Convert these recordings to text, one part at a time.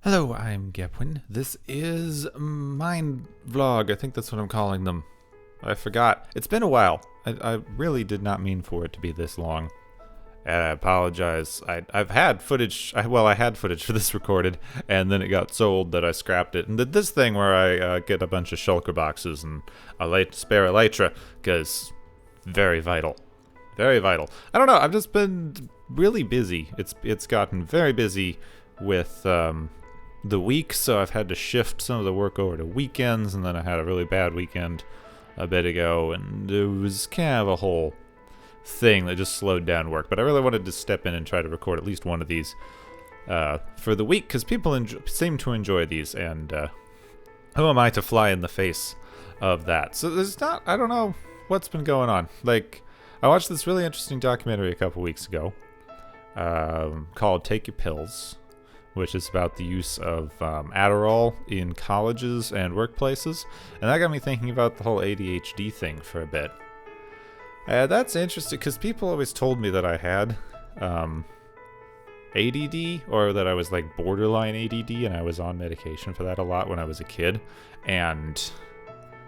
Hello, I'm Gepwin. This is Minevlog. I think that's what I'm calling them. I forgot. It's been a while. I really did not mean for it to be this long. And I apologize. I've had footage. I had footage for this recorded, and then it got so old that I scrapped it and did this thing where I get a bunch of shulker boxes and a spare elytra, because very vital. Very vital. I don't know. I've just been really busy. It's gotten very busy with the week, so I've had to shift some of the work over to weekends, and then I had a really bad weekend a bit ago, and it was kind of a whole thing that just slowed down work. But I really wanted to step in and try to record at least one of these for the week, because people seem to enjoy these, and who am I to fly in the face of that? So I don't know what's been going on. Like, I watched this really interesting documentary a couple weeks ago called Take Your Pills, which is about the use of Adderall in colleges and workplaces. And that got me thinking about the whole ADHD thing for a bit. That's interesting, because people always told me that I had ADD, or that I was like borderline ADD, and I was on medication for that a lot when I was a kid. And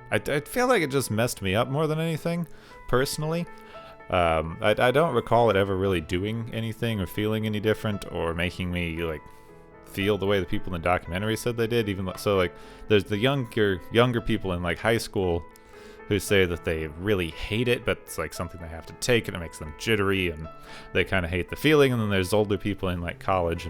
I feel like it just messed me up more than anything, personally. I don't recall it ever really doing anything or feeling any different or making me like feel the way the people in the documentary said they did. Even so, like, there's the younger people in like high school who say that they really hate it, but it's like something they have to take and it makes them jittery and they kind of hate the feeling. And then there's older people in like college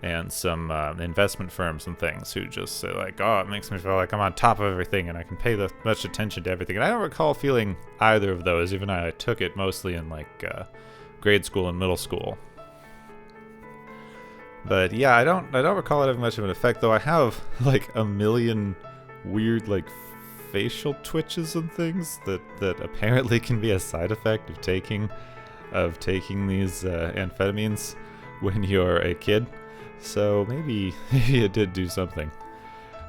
and some investment firms and things who just say like, oh, it makes me feel like I'm on top of everything and I can pay much attention to everything. And I don't recall feeling either of those, even though I took it mostly in like grade school and middle school. But yeah, I don't recall it having much of an effect, though I have like a million weird like facial twitches and things that apparently can be a side effect of taking these amphetamines when you're a kid. So maybe it did do something.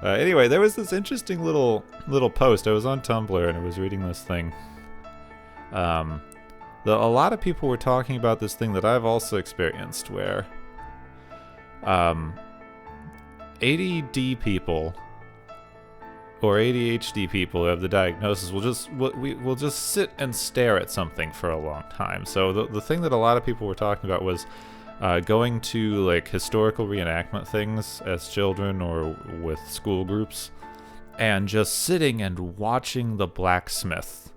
Anyway, there was this interesting little post. I was on Tumblr and I was reading this thing. A lot of people were talking about this thing that I've also experienced, where ADD people or ADHD people who have the diagnosis will just sit and stare at something for a long time. So the thing that a lot of people were talking about was going to like historical reenactment things as children or with school groups, and just sitting and watching the blacksmith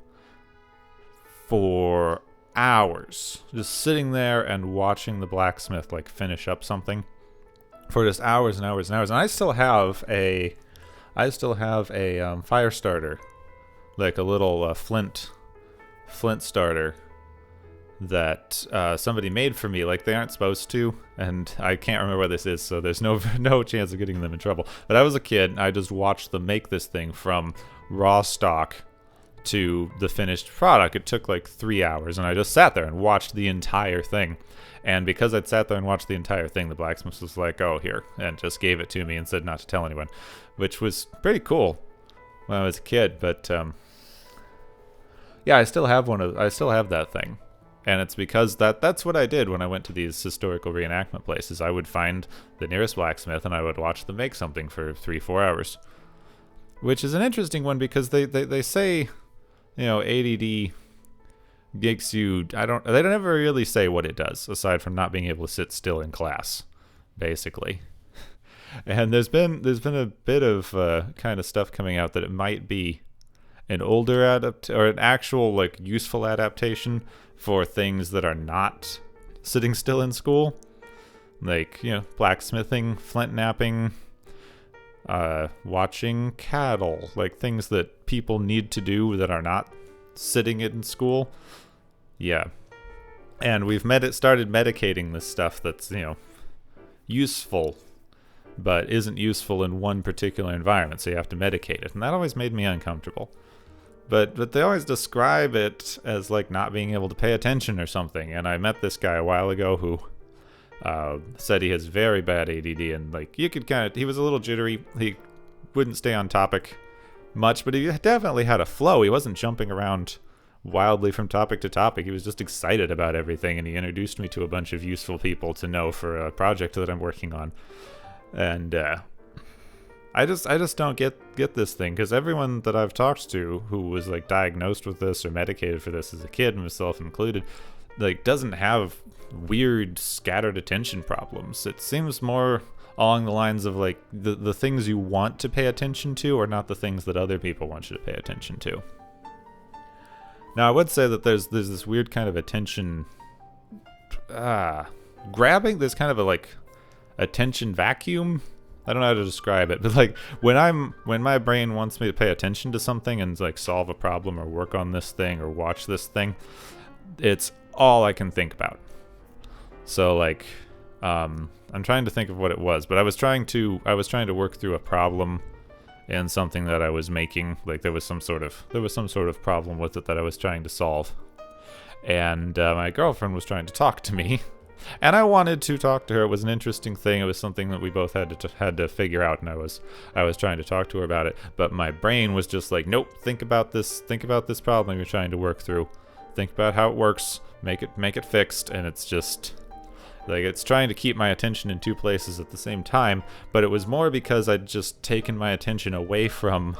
for hours, just sitting there and watching the blacksmith like finish up something for just hours and hours and hours. And I still have a fire starter, like a little flint starter that somebody made for me. Like, they aren't supposed to, and I can't remember what this is, so there's no chance of getting them in trouble. But I was a kid, and I just watched them make this thing from raw stock to the finished product. It took like 3 hours, and I just sat there and watched the entire thing. And because I'd sat there and watched the entire thing, the blacksmith was like, oh, here, and just gave it to me and said not to tell anyone, which was pretty cool when I was a kid. But yeah, I still have that thing. And it's because that's what I did when I went to these historical reenactment places. I would find the nearest blacksmith and I would watch them make something for 3-4 hours, which is an interesting one, because they say, you know, ADD makes you, they don't ever really say what it does, aside from not being able to sit still in class, basically. And there's been a bit of kind of stuff coming out that it might be an older or an actual like useful adaptation for things that are not sitting still in school, like, you know, blacksmithing, flint knapping, watching cattle, like things that people need to do that are not sitting in school. Yeah. And we've started medicating this stuff that's, you know, useful but isn't useful in one particular environment, so you have to medicate it. And that always made me uncomfortable. But they always describe it as like not being able to pay attention or something. And I met this guy a while ago who said he has very bad ADD, and like he was a little jittery. He wouldn't stay on topic much, but he definitely had a flow. He wasn't jumping around wildly from topic to topic. He was just excited about everything, and he introduced me to a bunch of useful people to know for a project that I'm working on. And I just don't get this thing, because everyone that I've talked to who was like diagnosed with this or medicated for this as a kid, myself included, like doesn't have weird scattered attention problems. It seems more along the lines of like the things you want to pay attention to are not the things that other people want you to pay attention to. Now I would say that there's this weird kind of attention grabbing. There's kind of a like attention vacuum. I don't know how to describe it, but like when my brain wants me to pay attention to something and like solve a problem or work on this thing or watch this thing, it's all I can think about. So like I'm trying to think of what it was, but I was trying to work through a problem in something that I was making. Like there was some sort of problem with it that I was trying to solve, and my girlfriend was trying to talk to me, and I wanted to talk to her. It was an interesting thing. It was something that we both had to figure out, and I was trying to talk to her about it. But my brain was just like, nope. Think about this problem you're trying to work through. Think about how it works. Make it fixed. And it's just like it's trying to keep my attention in two places at the same time. But it was more because I'd just taken my attention away from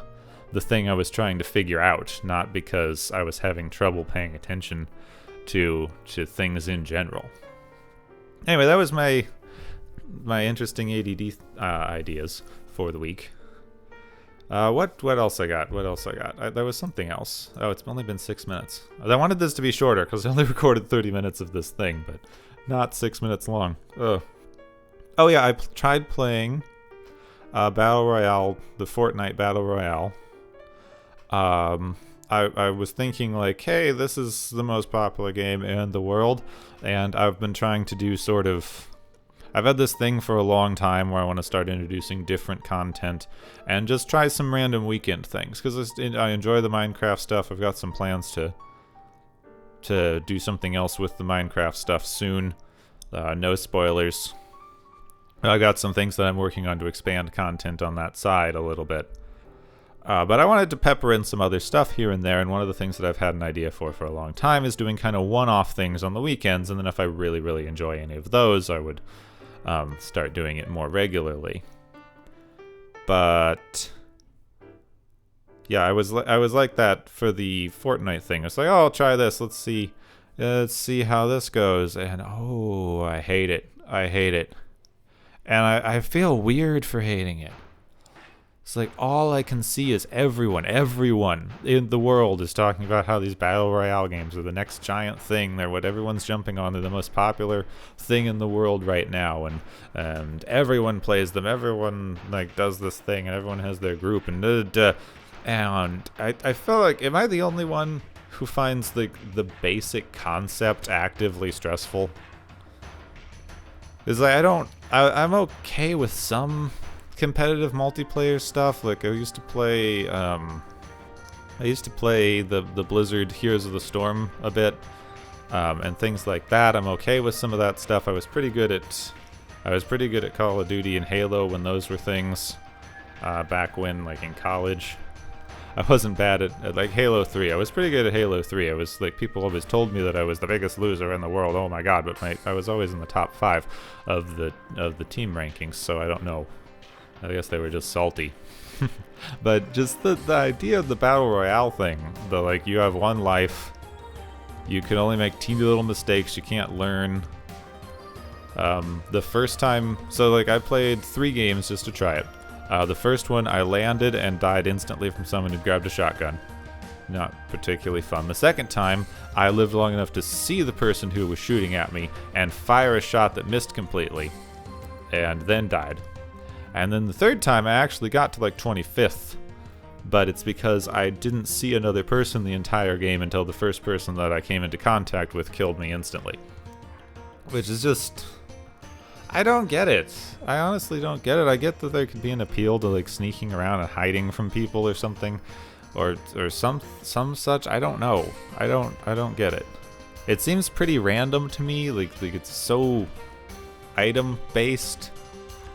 the thing I was trying to figure out, not because I was having trouble paying attention to things in general. Anyway, that was my interesting ADD ideas for the week. What else I got? There was something else. Oh, it's only been 6 minutes. I wanted this to be shorter because I only recorded 30 minutes of this thing, but not 6 minutes long. Ugh. Oh yeah, I tried playing Battle Royale, the Fortnite Battle Royale. I was thinking like, hey, this is the most popular game in the world, and I've been trying to do I've had this thing for a long time where I want to start introducing different content and just try some random weekend things, because I enjoy the Minecraft stuff. I've got some plans to do something else with the Minecraft stuff soon. No spoilers. I got some things that I'm working on to expand content on that side a little bit. But I wanted to pepper in some other stuff here and there, and one of the things that I've had an idea for a long time is doing kind of one-off things on the weekends, and then if I really, really enjoy any of those, I would start doing it more regularly. But yeah, I was like that for the Fortnite thing. It's like, oh, I'll try this. Let's see how this goes. And oh, I hate it. And I feel weird for hating it. It's like all I can see is everyone in the world is talking about how these Battle Royale games are the next giant thing. They're what everyone's jumping on. They're the most popular thing in the world right now, and everyone plays them. Everyone like does this thing, and everyone has their group, and I feel like, am I the only one who finds the basic concept actively stressful? It's like I'm okay with some competitive multiplayer stuff. Like I used to play the Blizzard Heroes of the Storm a bit, and things like that. I'm okay with some of that stuff. I was pretty good at Call of Duty and Halo when those were things, back when, like, in college. I wasn't bad at like Halo 3. I was pretty good at Halo 3. I was like, people always told me that I was the biggest loser in the world. Oh my god, but I was always in the top 5 of the team rankings, so I don't know. I guess they were just salty. But just the idea of the Battle Royale thing, the like, you have one life, you can only make teeny little mistakes, you can't learn. The first time, so like I played 3 games just to try it. The first one I landed and died instantly from someone who grabbed a shotgun. Not particularly fun. The second time, I lived long enough to see the person who was shooting at me and fire a shot that missed completely, and then died. And then the third time, I actually got to like 25th, but it's because I didn't see another person the entire game until the first person that I came into contact with killed me instantly. Which is just, I don't get it. I honestly don't get it. I get that there could be an appeal to like sneaking around and hiding from people or something, or some such. I don't know. I don't get it. It seems pretty random to me. Like it's so item based.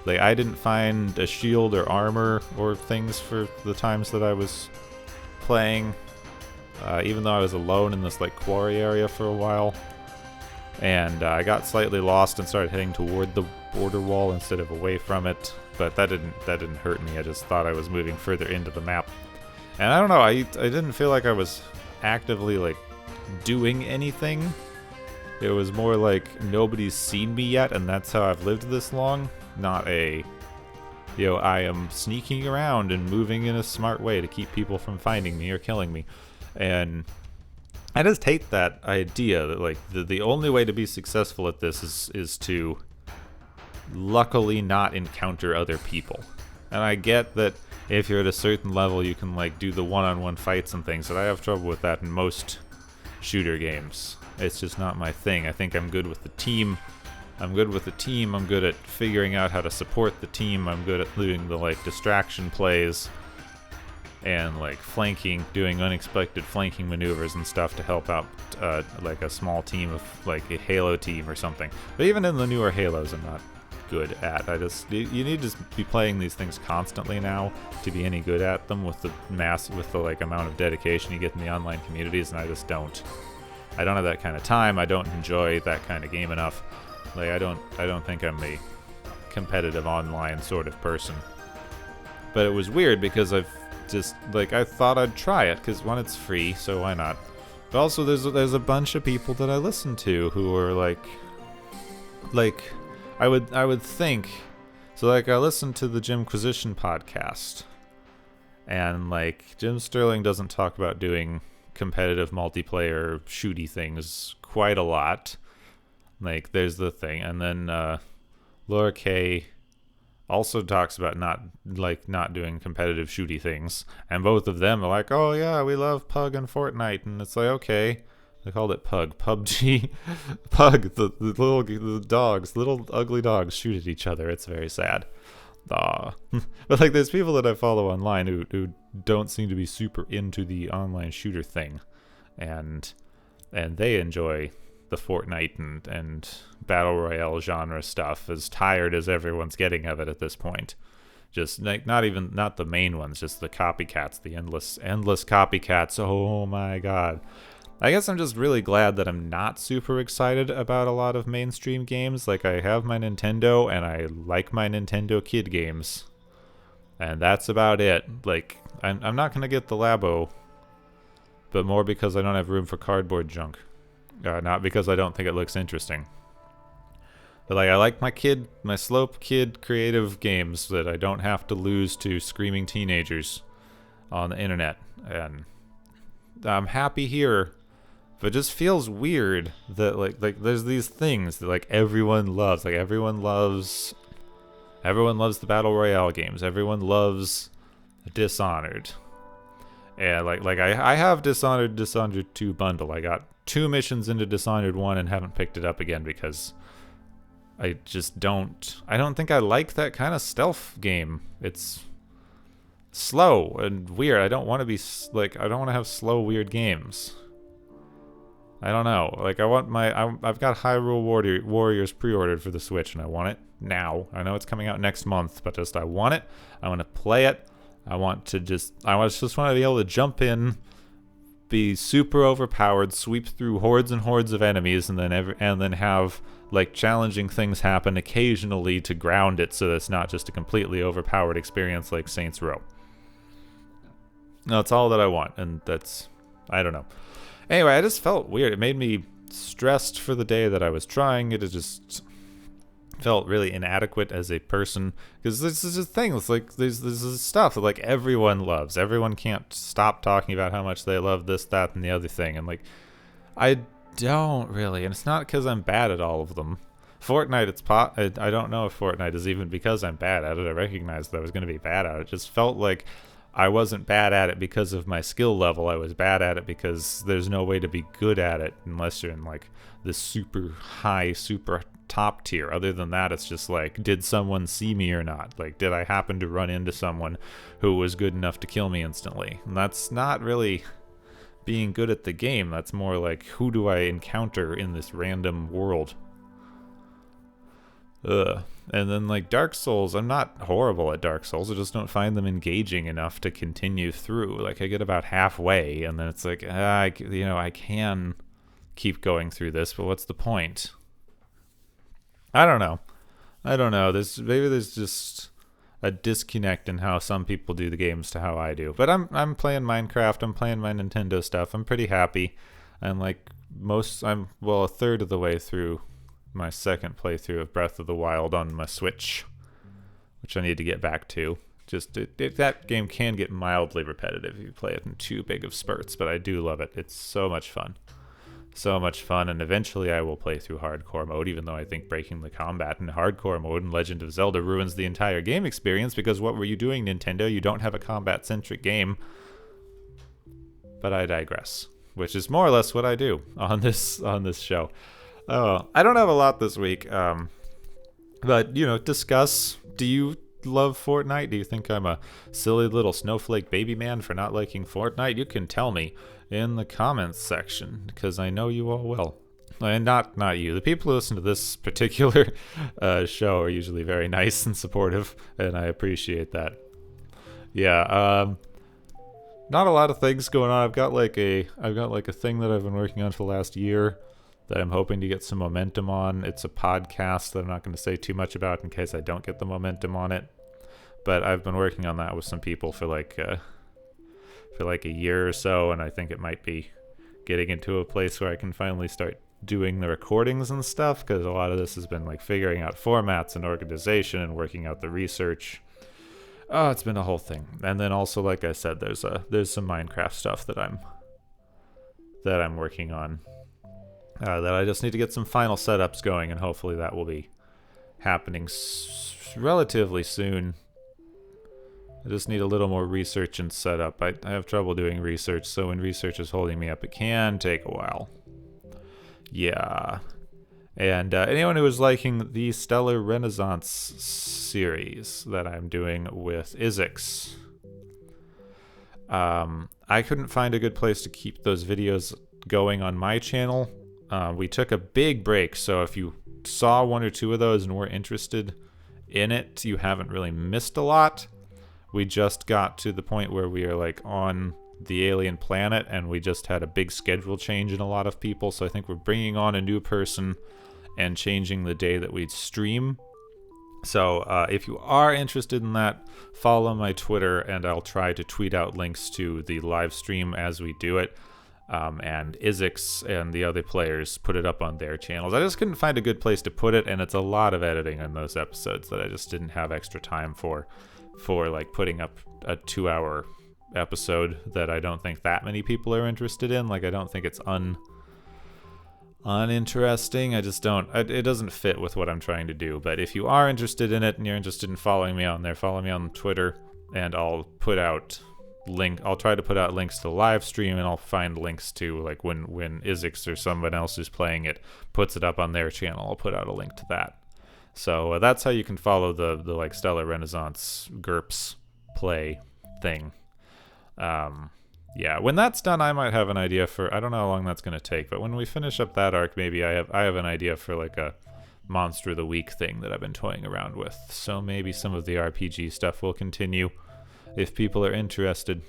Like, I didn't find a shield or armor or things for the times that I was playing, even though I was alone in this like quarry area for a while. And I got slightly lost and started heading toward the border wall instead of away from it. but that didn't hurt me. I just thought I was moving further into the map. And I don't know, I didn't feel like I was actively like doing anything. It was more like nobody's seen me yet, and that's how I've lived this long. Not a, I am sneaking around and moving in a smart way to keep people from finding me or killing me. And I just hate that idea that like the only way to be successful at this is to luckily not encounter other people. And I get that if you're at a certain level you can like do the one-on-one fights and things, but I have trouble with that in most shooter games. It's just not my thing. I think I'm good with the team. I'm good at figuring out how to support the team. I'm good at doing the like distraction plays and like flanking, doing unexpected flanking maneuvers and stuff to help out like a small team of like a Halo team or something. But even in the newer Halos I'm not good at. You need to be playing these things constantly now to be any good at them with the like amount of dedication you get in the online communities, and I just don't. I don't have that kind of time. I don't enjoy that kind of game enough. Like I don't think I'm a competitive online sort of person. But it was weird because I've just like I thought I'd try it because one, it's free, so why not? But also there's a bunch of people that I listen to who are like I would think so. Like I listen to the Gemquisition podcast, and like Jim Sterling doesn't talk about doing competitive multiplayer shooty things quite a lot. Like there's the thing, and then Laura Kay also talks about not doing competitive shooty things, and both of them are like, oh yeah, we love Pug and Fortnite, and it's like, okay, they called it Pug, PUBG, Pug, the dogs, little ugly dogs shoot at each other. It's very sad. But like there's people that I follow online who don't seem to be super into the online shooter thing, and they enjoy the Fortnite and battle royale genre stuff, as tired as everyone's getting of it at this point. Just like not the main ones, just the copycats, the endless copycats. Oh my god. I guess I'm just really glad that I'm not super excited about a lot of mainstream games. Like I have my Nintendo and I like my Nintendo kid games, and that's about it. Like I'm not gonna get the Labo, but more because I don't have room for cardboard junk. Not because I don't think it looks interesting. But like I like my slope kid creative games that I don't have to lose to screaming teenagers on the internet. And I'm happy here, but it just feels weird that like there's these things that like everyone loves. Like everyone loves the battle royale games. Everyone loves Dishonored. And like I have Dishonored 2 bundle. I got 2 missions into Dishonored 1 and haven't picked it up again because I don't think I like that kind of stealth game. It's slow and weird. I don't want to have slow, weird games. I don't know. Like I've got Hyrule Warriors pre-ordered for the Switch, and I want it now. I know it's coming out next month, but I want it. I want to play it. I just want to be able to jump in, be super overpowered, sweep through hordes and hordes of enemies, and then have like challenging things happen occasionally to ground it, so that it's not just a completely overpowered experience like Saints Row. That's all that I want, and I don't know. Anyway, I just felt weird. It made me stressed for the day that I was trying it. It just felt really inadequate as a person, because this is a thing. It's like there's this stuff that like everyone loves. Everyone can't stop talking about how much they love this, that, and the other thing, and like I don't really, and it's not because I'm bad at all of them. Fortnite, I don't know if Fortnite is even because I'm bad at it. I recognized that I was going to be bad at it. It just felt like I wasn't bad at it because of my skill level. I was bad at it because there's no way to be good at it unless you're in like this super high, super top tier. Other than that, it's just like, did someone see me or not? Like, did I happen to run into someone who was good enough to kill me instantly? And that's not really being good at the game. That's more like, who do I encounter in this random world? And then like Dark Souls, I'm not horrible at Dark Souls. I just don't find them engaging enough to continue through. Like I get about halfway and then it's like, I can keep going through this, but what's the point? I don't know. Maybe there's just a disconnect in how some people do the games to how I do. But I'm playing Minecraft. I'm playing my Nintendo stuff. I'm pretty happy. And like I'm a third of the way through my second playthrough of Breath of the Wild on my Switch, which I need to get back to. Just that game can get mildly repetitive if you play it in too big of spurts, but I do love it. It's so much fun. So much fun, and eventually I will play through hardcore mode, even though I think breaking the combat in hardcore mode in Legend of Zelda ruins the entire game experience, because what were you doing, Nintendo? You don't have a combat-centric game. But I digress, which is more or less what I do on this show. I don't have a lot this week, but, discuss. Do you love Fortnite? Do you think I'm a silly little snowflake baby man for not liking Fortnite? You can tell me in the comments section, because I know you all will. And not you. The people who listen to this particular show are usually very nice and supportive, and I appreciate that. Yeah, not a lot of things going on. I've got like a thing that I've been working on for the last year that I'm hoping to get some momentum on. It's a podcast that I'm not going to say too much about in case I don't get the momentum on it. But I've been working on that with some people for like a year or so, and I think it might be getting into a place where I can finally start doing the recordings and stuff, because a lot of this has been like figuring out formats and organization and working out the research. Oh, it's been a whole thing. And then also, like I said, there's some Minecraft stuff that I'm working on that I just need to get some final setups going, and hopefully that will be happening relatively soon. I just need a little more research and setup. I have trouble doing research, so when research is holding me up, it can take a while. Yeah. And anyone who is liking the Stellar Renaissance series that I'm doing with Isix, I couldn't find a good place to keep those videos going on my channel. We took a big break, so if you saw one or two of those and were interested in it, you haven't really missed a lot. We just got to the point where we are like on the alien planet, and we just had a big schedule change in a lot of people, so I think we're bringing on a new person and changing the day that we'd stream. So if you are interested in that, follow my Twitter, and I'll try to tweet out links to the live stream as we do it. And Isix and the other players put it up on their channels. I just couldn't find a good place to put it, and it's a lot of editing on those episodes that I just didn't have extra time for like putting up a 2-hour episode that I don't think that many people are interested in. Like, I don't think it's uninteresting. I just don't, it doesn't fit with what I'm trying to do. But if you are interested in it and you're interested in following me on there, follow me on Twitter, and I'll try to put out links to the live stream, and I'll find links to like when Isix or someone else who's playing it puts it up on their channel, I'll put out a link to that. So that's how you can follow the like Stellar Renaissance GURPS play thing. Yeah, when that's done, I might have an idea for, I don't know how long that's going to take, but when we finish up that arc, maybe I have an idea for like a Monster of the Week thing that I've been toying around with. So maybe some of the RPG stuff will continue if people are interested.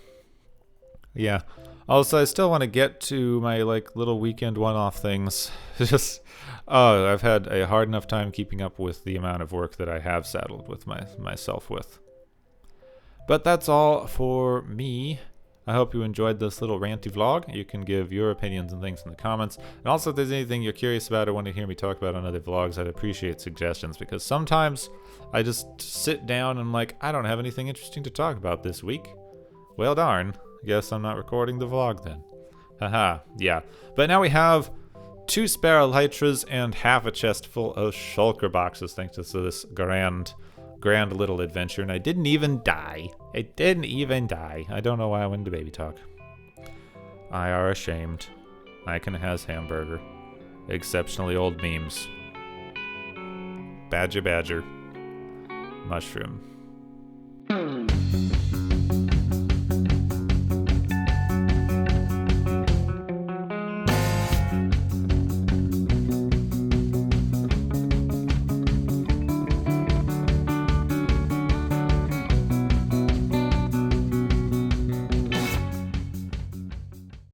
Yeah. Also, I still want to get to my like little weekend one-off things. I've had a hard enough time keeping up with the amount of work that I have saddled with myself with. But that's all for me. I hope you enjoyed this little ranty vlog. You can give your opinions and things in the comments. And also, if there's anything you're curious about or want to hear me talk about on other vlogs, I'd appreciate suggestions, because sometimes I just sit down and I'm like, I don't have anything interesting to talk about this week. Well, darn. Guess I'm not recording the vlog then. Haha, yeah. But now we have 2 spare elytras and half a chest full of shulker boxes thanks to this grand little adventure, and I didn't even die. I don't know why I went into baby talk. I are ashamed. I can has hamburger. Exceptionally old memes. Badger. Mushroom.